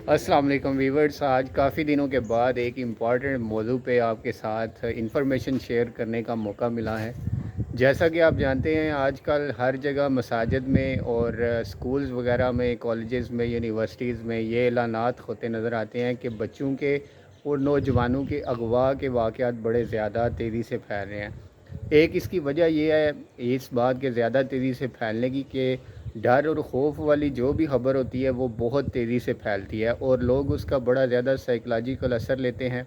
السلام علیکم ویورز، آج کافی دنوں کے بعد ایک امپورٹنٹ موضوع پہ آپ کے ساتھ انفارمیشن شیئر کرنے کا موقع ملا ہے۔ جیسا کہ آپ جانتے ہیں، آج کل ہر جگہ مساجد میں اور سکولز وغیرہ میں، کالجز میں، یونیورسٹیز میں یہ اعلانات ہوتے نظر آتے ہیں کہ بچوں کے اور نوجوانوں کے اغوا کے واقعات بڑے زیادہ تیزی سے پھیل رہے ہیں۔ ایک اس کی وجہ یہ ہے اس بات کے زیادہ تیزی سے پھیلنے کی کہ ڈر اور خوف والی جو بھی خبر ہوتی ہے وہ بہت تیزی سے پھیلتی ہے اور لوگ اس کا بڑا زیادہ سائیکلوجیکل اثر لیتے ہیں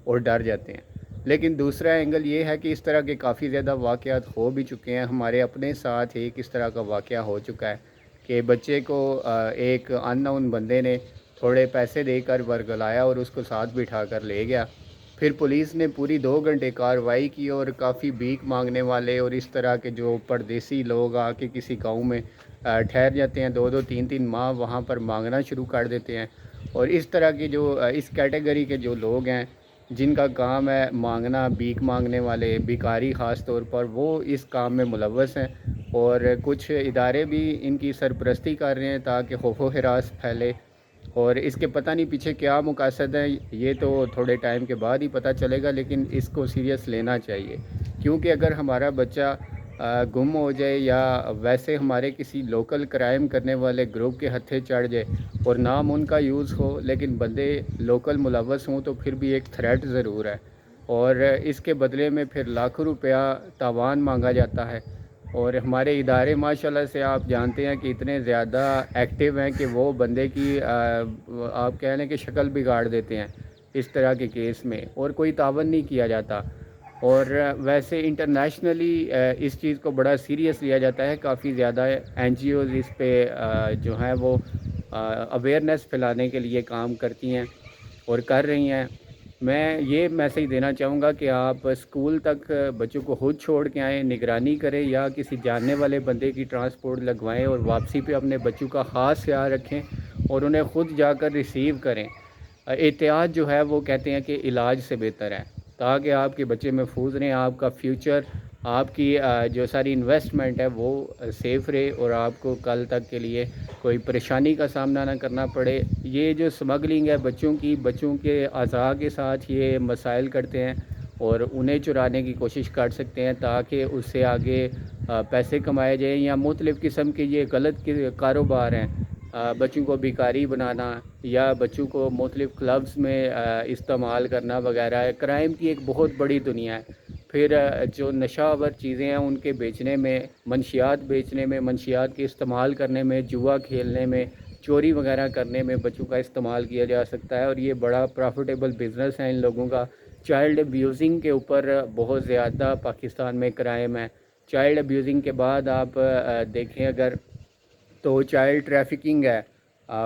اور ڈر جاتے ہیں۔ لیکن دوسرا اینگل یہ ہے کہ اس طرح کے کافی زیادہ واقعات ہو بھی چکے ہیں۔ ہمارے اپنے ساتھ ایک اس طرح کا واقعہ ہو چکا ہے کہ بچے کو ایک ان نون بندے نے تھوڑے پیسے دے کر ورگلایا اور اس کو ساتھ بٹھا کر لے گیا۔ پھر پولیس نے پوری 2 گھنٹے کارروائی کی اور کافی بھیک مانگنے والے اور اس طرح کے جو پردیسی لوگ آ کے کسی گاؤں میں ٹھہر جاتے ہیں، 2 2 3 3 ماہ وہاں پر مانگنا شروع کر دیتے ہیں۔ اور اس طرح کے جو اس کیٹیگری کے جو لوگ ہیں جن کا کام ہے مانگنا، بھیک مانگنے والے بھکاری خاص طور پر، وہ اس کام میں ملوث ہیں اور کچھ ادارے بھی ان کی سرپرستی کر رہے ہیں تاکہ خوف و ہراس پھیلے۔ اور اس کے پتہ نہیں پیچھے کیا مقاصد ہے، یہ تو تھوڑے ٹائم کے بعد ہی پتہ چلے گا، لیکن اس کو سیریس لینا چاہیے کیونکہ اگر ہمارا بچہ گم ہو جائے یا ویسے ہمارے کسی لوکل کرائم کرنے والے گروپ کے ہتھے چڑھ جائے اور نام ان کا یوز ہو لیکن بندے لوکل ملوث ہوں تو پھر بھی ایک تھریٹ ضرور ہے اور اس کے بدلے میں پھر لاکھوں روپیہ تاوان مانگا جاتا ہے۔ اور ہمارے ادارے ماشاءاللہ سے آپ جانتے ہیں کہ اتنے زیادہ ایکٹیو ہیں کہ وہ بندے کی آپ کہہ لیں کہ شکل بگاڑ دیتے ہیں اس طرح کے کیس میں، اور کوئی تعاون نہیں کیا جاتا۔ اور ویسے انٹرنیشنلی اس چیز کو بڑا سیریس لیا جاتا ہے، کافی زیادہ این جی اوز اس پہ جو ہیں وہ اویئرنیس پھیلانے کے لیے کام کرتی ہیں اور کر رہی ہیں۔ میں یہ میسیج دینا چاہوں گا کہ آپ اسکول تک بچوں کو خود چھوڑ کے آئیں، نگرانی کریں یا کسی جاننے والے بندے کی ٹرانسپورٹ لگوائیں اور واپسی پہ اپنے بچوں کا خاص خیال رکھیں اور انہیں خود جا کر ریسیو کریں۔ احتیاط جو ہے وہ کہتے ہیں کہ علاج سے بہتر ہے، تاکہ آپ کے بچے محفوظ رہیں، آپ کا فیوچر، آپ کی جو ساری انویسٹمنٹ ہے وہ سیف رہے اور آپ کو کل تک کے لیے کوئی پریشانی کا سامنا نہ کرنا پڑے۔ یہ جو سمگلنگ ہے بچوں کے اعضاء کے ساتھ یہ مسائل کرتے ہیں اور انہیں چرانے کی کوشش کر سکتے ہیں تاکہ اس سے آگے پیسے کمائے جائیں، یا مختلف قسم کے یہ غلط کاروبار ہیں، بچوں کو بیکاری بنانا یا بچوں کو مختلف کلبز میں استعمال کرنا وغیرہ ہے۔ کرائم کی ایک بہت بڑی دنیا ہے۔ پھر جو نشہ آور چیزیں ہیں ان کے بیچنے میں، منشیات بیچنے میں، منشیات کے استعمال کرنے میں، جوا کھیلنے میں، چوری وغیرہ کرنے میں بچوں کا استعمال کیا جا سکتا ہے، اور یہ بڑا پروفیٹیبل بزنس ہے ان لوگوں کا۔ چائلڈ ابیوزنگ کے اوپر بہت زیادہ پاکستان میں کرائم ہے۔ چائلڈ ابیوزنگ کے بعد آپ دیکھیں اگر تو چائلڈ ٹریفکنگ ہے،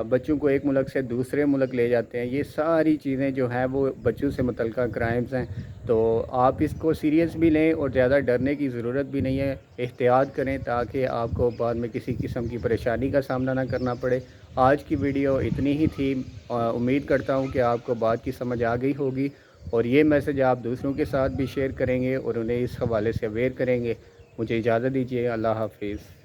بچوں کو ایک ملک سے دوسرے ملک لے جاتے ہیں۔ یہ ساری چیزیں جو ہیں وہ بچوں سے متعلقہ کرائمز ہیں، تو آپ اس کو سیریس بھی لیں اور زیادہ ڈرنے کی ضرورت بھی نہیں ہے۔ احتیاط کریں تاکہ آپ کو بعد میں کسی قسم کی پریشانی کا سامنا نہ کرنا پڑے۔ آج کی ویڈیو اتنی ہی تھی، امید کرتا ہوں کہ آپ کو بات کی سمجھ آ گئی ہوگی اور یہ میسج آپ دوسروں کے ساتھ بھی شیئر کریں گے اور انہیں اس حوالے سے اویئر کریں گے۔ مجھے اجازت دیجیے، اللہ حافظ۔